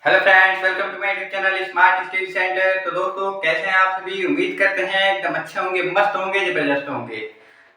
Hello friends, welcome to my YouTube channel smart study centre. तो दोस्तों, कैसे हैं आप सभी? उम्मीद करते हैं एकदम अच्छे होंगे, मस्त होंगे, जबरदस्त होंगे।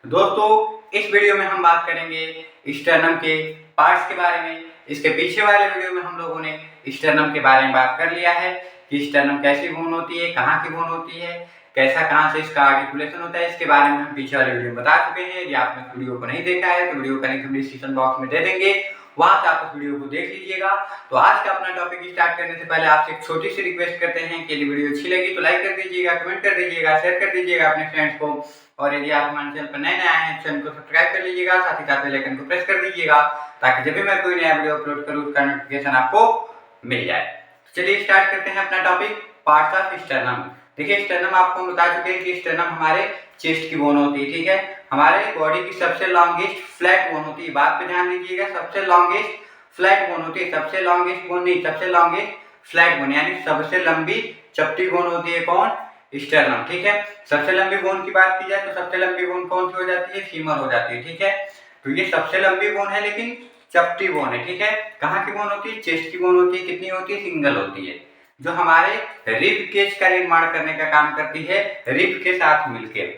तो दोस्तों, इस वीडियो में हम बात करेंगे स्टर्नम के पार्ट्स के बारे में। इसके पीछे वाले वीडियो में हम लोगों ने स्टर्नम के बारे में बात कर लिया है कि स्टर्नम कैसी बोन होती है, कहाँ की बोन होती है, कैसा कहाँ से इसका आर्टिकुलेशन होता है। इसके बारे में हम पीछे वाले वीडियो में बता चुके हैं। यदि आपने वीडियो को नहीं देखा है तो वीडियो का लिंक हम डिस्क्रिप्शन बॉक्स में दे देंगे, वहां से आप उस वीडियो को देख लीजिएगा। तो आज का अपना टॉपिक स्टार्ट करने से पहले आपसे एक छोटी सी रिक्वेस्ट करते हैं कि यदि वीडियो अच्छी लगी तो लाइक कर दीजिएगा, कमेंट कर दीजिएगा, शेयर कर दीजिएगा अपने फ्रेंड्स को। और यदि आप हमारे चैनल पर नए आए हैं, चैनल को सब्सक्राइब कर लीजिएगा, साथ ही साथ बेल आइकन को प्रेस कर दीजिएगा ताकि जब भी मैं कोई नया वीडियो अपलोड करूँ उसका नोटिफिकेशन आपको मिल जाए। तो चलिए स्टार्ट करते हैं अपना टॉपिक, पार्ट्स ऑफ स्टर्नम। देखिए, स्टर्नम आपको हम बता चुके हैं कि स्टर्नम हमारे चेस्ट की बोन होती है, ठीक है। हमारे बॉडी की सबसे लॉन्गेस्ट फ्लैट बोन होती है, बात पे ध्यान दीजिएगा। सबसे लॉन्गेस्ट फ्लैट बोन होती है, सबसे लॉन्गेस्ट बोन नहीं, सबसे लॉन्गेस्ट फ्लैट बोन, यानी सबसे लंबी चपटी बोन होती है कौन? स्टर्नम, ठीक है। सबसे लंबी बोन की बात की जाए तो सबसे लंबी बोन कौन सी हो जाती है? फीमर हो जाती है, ठीक है। तो ये सबसे लंबी बोन है लेकिन चपटी बोन है, ठीक है। कहाँ की बोन होती है? चेस्ट की बोन होती है। कितनी होती है? सिंगल होती है, जो हमारे रिब केज का निर्माण करने का काम करती है रिब के साथ मिलकर,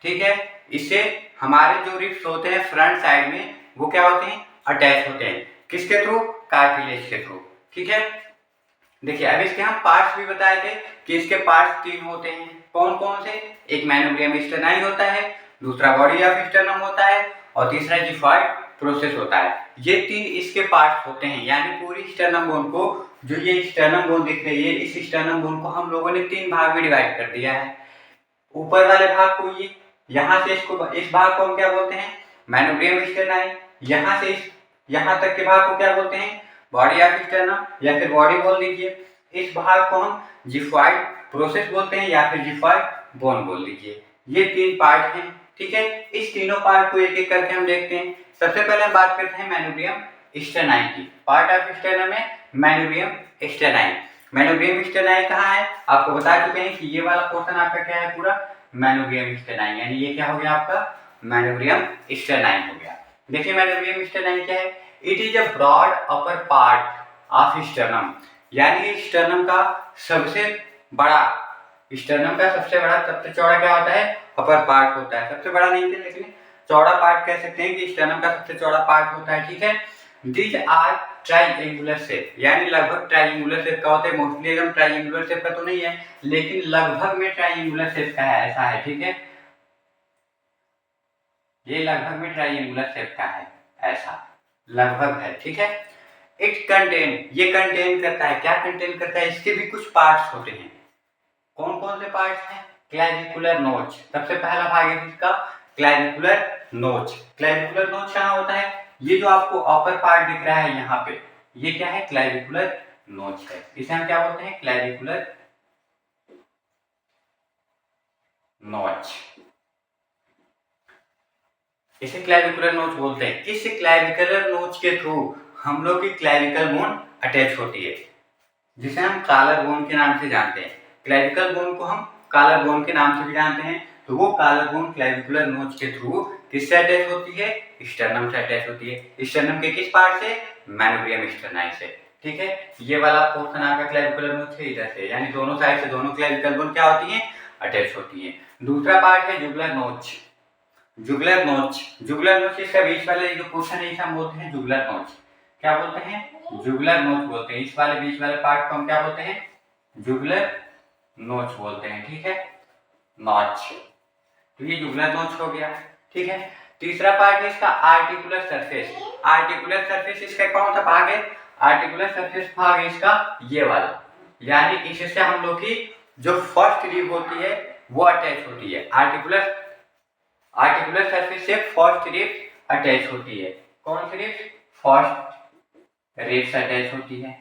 ठीक है। इससे हमारे जो रिब्स होते हैं फ्रंट साइड में, वो क्या होते हैं? अटैच होते हैं। किसके थ्रू? कार्टिलेज के थ्रू, ठीक है। देखिए, अब इसके हम पार्ट्स भी बताए थे कि इसके पार्ट्स तीन होते हैं। कौन कौन से? एक मैनोब्रियम स्टेनाई होता है, दूसरा बॉडी ऑफ स्टर्नम होता है और तीसरा जिफॉइड प्रोसेस होता है। ये तीन इसके पार्ट्स होते हैं, यानी पूरी स्टर्नम बोन को, जो ये स्टर्नम बोन दिख रही है, इस स्टर्नम बोन को हम लोगों ने तीन भाग में डिवाइड कर दिया है। ऊपर वाले भाग को, ये यहाँ से इसको, इस भाग को हम क्या बोलते हैं? मैनोब्रियम स्टेनाई। यहाँ से इस यहाँ तक के भाग को क्या बोलते हैं? बॉडी ऑफ स्टर्नम या फिर बॉडी बोल दीजिए। इस भाग को हम जिफॉइड प्रोसेस बोलते हैं या फिर जिफॉइड बोन बोल दीजिए। ये तीन पार्ट हैं, ठीक है। इस तीनों पार्ट को एक एक करके हम देखते हैं। सबसे पहले हम बात करते हैं मैनोब्रियम स्टेनाई की। पार्ट ऑफ स्टर्नम है मैनोब्रियम स्टेनाई। मैनोब्रियम स्टेनाई कहाँ है? आपको बता चुके हैं कि ये वाला पोर्शन आपका क्या है? पूरा मैनोब्रियम स्टेनाई, यानी ये क्या हो गया आपका? मैनोब्रियम स्टेनाई हो गया। देखिए, मैनोब्रियम स्टेनाई क्या है? It is a broad upper part of sternum, यानी स्टर्नम का सबसे बड़ा, स्टर्नम का सबसे बड़ा, सबसे चौड़ा क्या होता है? अपर पार्ट होता है। सबसे बड़ा नहीं थे लेकिन चौड़ा पार्ट कह सकते हैं कि स्टर्नम का सबसे चौड़ा पार्ट होता है, ठीक है। दीज आर ट्राइएंगुलर शेप, यानी लगभग ट्राइएंगुलर शेप का होता है। मोस्टली एकदम ट्राइएंगुलर शेप का तो नहीं है, लेकिन लगभग में ट्राइएंगुलर शेप का है, ऐसा है, ठीक है। ये लगभग में ट्राइएंगुलर शेप का है, ऐसा लगभग है, ठीक है। इट कंटेन, ये कंटेन करता है, क्या कंटेन करता है? इसके भी कुछ पार्ट्स होते हैं। कौन कौन से पार्ट्स हैं? क्लैविकुलर नोच, सबसे पहला भाग है इसका क्लैविकुलर नोच। क्लैविकुलर नोच कहाँ होता है? ये जो आपको अपर पार्ट दिख रहा है यहाँ पे, ये क्या है? क्लैविकुलर नोच है। इसे हम क्या बोलते हैं? क्लैविकुलर नोच। इसे क्लैविकुलर नोच बोलते हैं। इस क्लैविकुलर नोच के थ्रू हम लोग की क्लैविकल बोन अटैच होती है, जिसे हम कॉलर बोन के नाम से जानते हैं। क्लैविकल बोन को हम कॉलर बोन के नाम से भी जानते हैं। तो वो कॉलर बोन क्लैविकुलर नोच के थ्रू किससे अटैच होती है? स्टर्नम से अटैच होती है। स्टर्नम के किस पार्ट से? मैनोब्रियम स्टेनाई से, ठीक है। ये वाला पोर्शन आपका क्लैविकुलर नोच है इधर से, यानी दोनों साइड से दोनों क्लैविकल बोन क्या होती है? अटैच होती है। दूसरा पार्ट है जुगुलर नोच। जुगुलर नोच, जुगुलर नोच इसका बीच वाले जो पोर्शन है इसे हम बोलते हैं जुगुलर नोच। क्या बोलते हैं? जुगुलर नोच बोलते हैं। इस वाले बीच वाले पार्ट को हम क्या बोलते हैं? जुगुलर नोच बोलते हैं, ठीक है। नोच, तो ये जुगुलर नोच हो गया, ठीक है। तीसरा पार्ट है इसका आर्टिकुलर सरफेस। आर्टिकुलर सरफेस इसका कौन सा भाग है? आर्टिकुलर सरफेस भाग है इसका ये वाला, यानी इससे हम लोग की जो फर्स्ट रिब होती है वो अटैच होती है। आर्टिकुलर सरफेस से फर्स्ट रिब अटैच होती है। कौन सी रिब? फर्स्ट रिब अटैच होती है,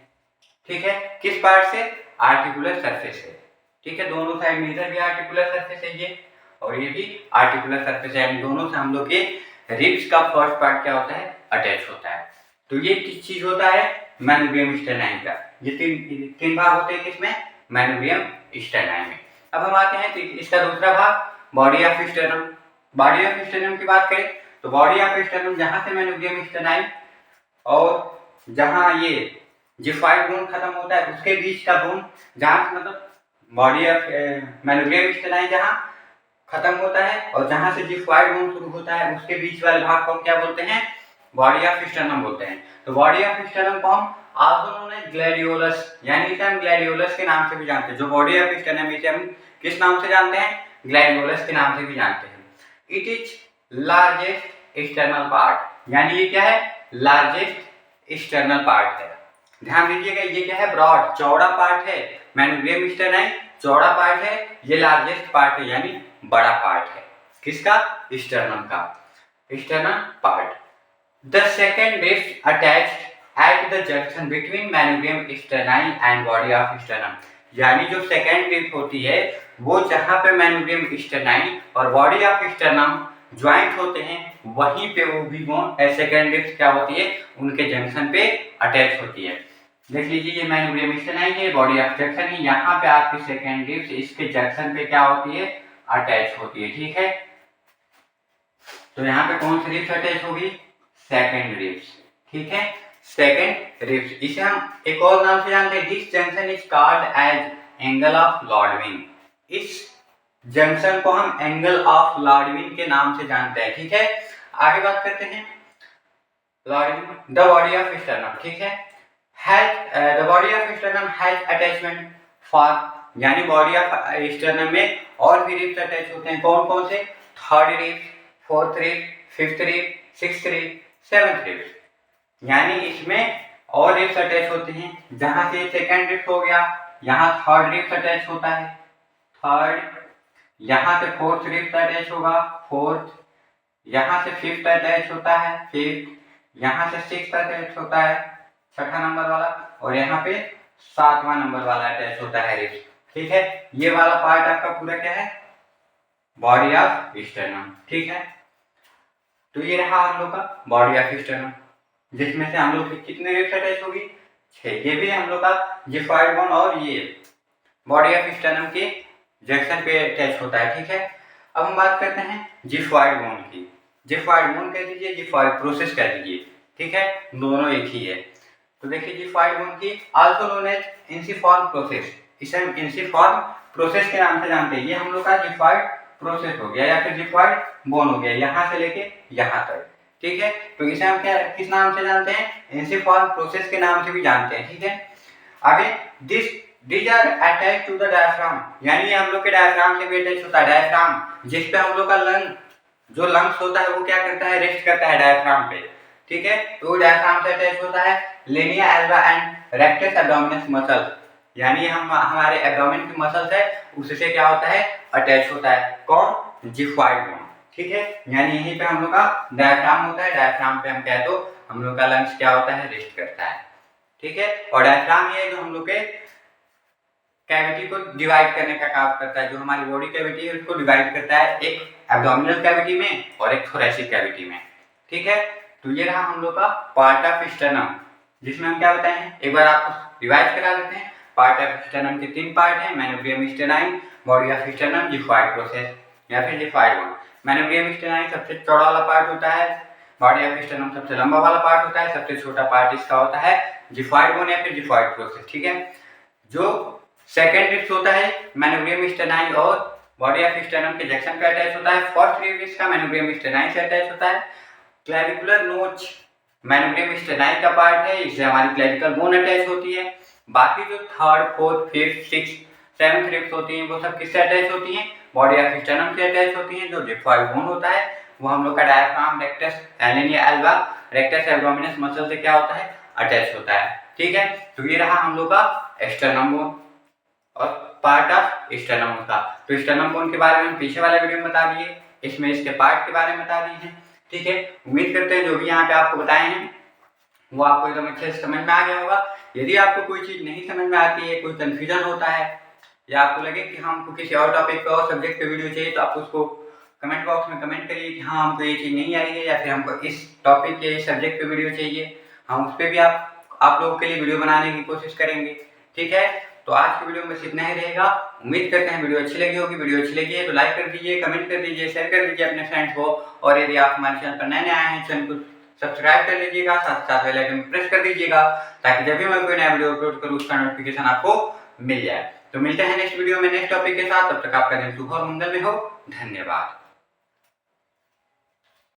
ठीक है। किस पार्ट से? आर्टिकुलर सरफेस से, ठीक है। दोनों साइड में, इधर भी आर्टिकुलर सरफेस है ये और ये भी आर्टिकुलर सरफेस है, यानी दोनों से हम लोग के रिब्स का फर्स्ट पार्ट क्या होता है? अटैच होता है। तो ये किस चीज होता है? मैनोब्रियम स्टेनाई का। ये तीन भाग होते हैं किसमें? मैनोब्रियम स्टेनाई में। अब हम आते हैं इसका दूसरा भाग, body of stannum. Body of stannum की बात करें तो बॉडी ऑफ स्टेनम जहां से मैनोब्रियम स्टेनाई और जहां ये जिफाइड बोन खत्म होता है उसके बीच का बोन, जहाँ मतलब बॉडी ऑफ मैनोग्रेम स्टेनाई जहाँ खत्म होता है और जहाँ से जिफाइड बोन शुरू होता है उसके बीच वाले भाग को हम क्या बोलते हैं, बॉडी ऑफ स्टर्नम बोलते हैं। तो बॉडी ऑफ स्टर्नम को हम आल्सो नोन एज ग्लैडियोलस, यानी इसे हम ग्लैडियोलस के नाम से भी जानते हैं। जो बॉडी ऑफ स्टर्नम इसे हम किस नाम से जानते हैं, ग्लैडियोलस के नाम से भी जानते हैं। It is largest external part, यानी ये क्या है, लार्जेस्ट एक्सटर्नल पार्ट है। ध्यान दीजिएगा ये क्या है, ब्रॉड चौड़ा पार्ट है। मैनोग्रेम स्टेनाई चौड़ा पार्ट है, ये लार्जेस्ट पार्ट है यानी बड़ा पार्ट है। किसका, स्टर्नम का, sternal part. The second ribs attached at the junction between manubrium sterni and body of sternum, यानी जो सेकेंड रिब होती है वो जहाँ पे मैनोग्रेम स्टेनाई और बॉडी ऑफ स्टर्नम ज्वाइंट होते हैं वहीं पे वो भी बोन सेकेंड रिब्स क्या होती है, उनके जंक्शन पे अटैच होती है। देख लीजिए ये मैनोग्रेम स्टेनाई है, बॉडी ऑफ जंक्शन है, यहाँ पे आपकी सेकेंड रिब्स इसके जंक्शन पे क्या होती है, अटैच होती है। ठीक है, तो यहाँ पे कौन सी रिब्स अटैच होगी, सेकेंड रिब्स। ठीक है, सेकेंड रिब्स, इसे हम एक और नाम से जानते हैं, this junction is called as angle of Ludwig. इस जंक्शन को हम एंगल ऑफ लॉर्डविन के नाम से जानते हैं। ठीक है, आगे बात करते हैं लॉर्डविन, द बॉडी ऑफ स्टर्नम। ठीक है, the body of sternum has attachment for, यानी बॉडी ऑफ स्टर्नम में और भी रिब्स अटैच होते हैं। कौन कौन से, third ribs, fourth rib, fifth rib, sixth rib, seventh rib, यानी इसमें और रिब्स अटैच होते हैं। जहां से सेकेंड रिब्स हो गया, यहाँ थर्ड रिब्स अटैच होता है, थर्ड, यहाँ से फोर्थ रिब्स अटैच होगा, फोर्थ, यहाँ से फिफ्थ अटैच होता है, फिफ्थ, यहाँ से सिक्स्थ अटैच होता है, छठा नंबर वाला, और यहाँ पे सातवां नंबर वाला अटैच होता है रिब्स। ठीक है, ये वाला पार्ट आपका पूरा क्या है, बॉडी ऑफ स्टर्नम। ठीक है, तो ये रहा हम लोग का बॉडी ऑफ स्टर्नम, जिसमें से हम लोग की कितने रिब्स अटैच होगी, 6। ये भी हम लोग का जिफाइड बोन और ये बॉडी ऑफ स्टर्नम के जंक्शन पे अटैच होता है। ठीक है, अब हम बात करते हैं जिफाइड बोन की। जिफाइड बोन कह दीजिए, जिफाइड प्रोसेस कह दीजिए। ठीक है, दोनों एक ही है। तो देखिए जिफाइड बोन की आल्सो नोन एज इंसिफॉर्म प्रोसेस, इसे हम इंसिफॉर्म प्रोसेस के नाम से जानते हैं। ये हम लोग का जिफाइड प्रोसेस हो गया या फिर जिफाइड बोन हो गया, यहाँ से लेके यहाँ तक। ठीक है, तो इसे हम क्या किस नाम से जानते हैं, इंसिफॉर्म प्रोसेस के नाम से भी जानते हैं। ठीक है, आगे these are attached to the diaphragm, यानी हम लोग के डायफ्राम से भी अटैच होता है। डायफ्राम जिस पे हम लोग का लंग, जो लंग्स होता है वो क्या करता है, रेस्ट करता है डायफ्राम पे। ठीक है, तो डायफ्राम से अटैच होता है linea alba and rectus abdominis muscle, यानी हम हमारे एब्डोमेन की मसल्स है उससे क्या होता है, अटैच होता है। कौन, जिफाइड बोन। ठीक है, यानी यहीं पे हम लोग का डायफ्राम होता है, डायफ्राम पे हम कह दो हम लोग का लंग्स क्या होता है, रेस्ट करता है। ठीक है, और डायफ्राम ये जो हम लोग के कैविटी को डिवाइड करने का काम करता है, जो हमारी बॉडी कैविटी है उसको डिवाइड करता है, एक एब्डोमिनल कैविटी में और एक थोरेसिक कैविटी में। ठीक है, तो ये रहा हम लोग का पार्ट ऑफ स्टर्नम, जिसमें हम क्या बताए हैं, एक बार आपको रिवाइज करा लेते हैं। पार्ट ऑफ स्टर्नम के 3 पार्ट हैं, मैनोग्रेम स्टेनाई, बॉडी ऑफ स्टर्नम, जिफाइड प्रोसेस या फिर जिफाइड बोन। मैनोग्रेम स्टेनाई सबसे चौड़ा वाला पार्ट होता है, बॉडी ऑफ स्टर्नम सबसे लंबा वाला पार्ट होता है, सबसे छोटा पार्ट इसका होता है जिफाइड बोन या फिर जिफाइड प्रोसेस। ठीक है, जो सेकेंड रिब्स होता है मैनोग्रेम स्टेनाई और बॉडी ऑफ स्टर्नम के जंक्शन पे अटैच होता है। फर्स्ट रिब्स का मैनोग्रेम स्टेनाई से अटैच होता है। क्लैविकुलर नोच मैनोग्रेम स्टेनाई का पार्ट है, इससे हमारी क्लैविकल बोन अटैच होती है। बाकी जो third, fourth, fifth, sixth, seventh ribs होती हैं वो सब किससे अटैच होती हैं, बॉडी ऑफ स्टर्नम से अटैच होती हैं। जो जिफाइड बोन होता है वो हम लोग का diaphragm, rectus, linea alba, rectus abdominis muscle से क्या होता है, अटैच होता है। ठीक है, तो ये रहा हम लोग का स्टर्नम बोन और पार्ट ऑफ स्टर्नम का। तो स्टर्नम बोन के बारे में पीछे वाला वीडियो में बता दिए, इसमें इसके पार्ट के बारे में बता दिए हैं। ठीक है, उम्मीद करते हैं जो भी यहाँ पे आपको बताए हैं वो आपको एकदम अच्छे से समझ में आ गया होगा। यदि आपको कोई चीज़ नहीं समझ में आती है, कोई कन्फ्यूजन होता है या आपको लगे कि हमको किसी और टॉपिक पे और सब्जेक्ट पे वीडियो चाहिए, तो आप उसको कमेंट बॉक्स में कमेंट करिए कि हाँ हमको ये चीज़ नहीं आई है या फिर हमको इस टॉपिक के इस सब्जेक्ट पे वीडियो चाहिए, हम उस पर भी आप लोगों के लिए वीडियो बनाने की कोशिश करेंगे। ठीक है, तो आज की वीडियो में बस इतना ही रहेगा। उम्मीद करते हैं वीडियो अच्छी लगी होगी। वीडियो अच्छी लगी है तो लाइक कर दीजिए, कमेंट कर दीजिए, शेयर कर दीजिए अपने फ्रेंड्स को। और यदि आप हमारे चैनल पर नए आए हैं, चैनल को सब्सक्राइब कर लीजिएगा, साथ साथ बेल आइकन प्रेस कर दीजिएगा ताकि जब भी मैं कोई नया वीडियो अपलोड करूँ उसका नोटिफिकेशन आपको मिल जाए। तो मिलते हैं नेक्स्ट वीडियो में नेक्स्ट टॉपिक के साथ। तब तक आपका दिन शुभ और मंगल में हो। धन्यवाद।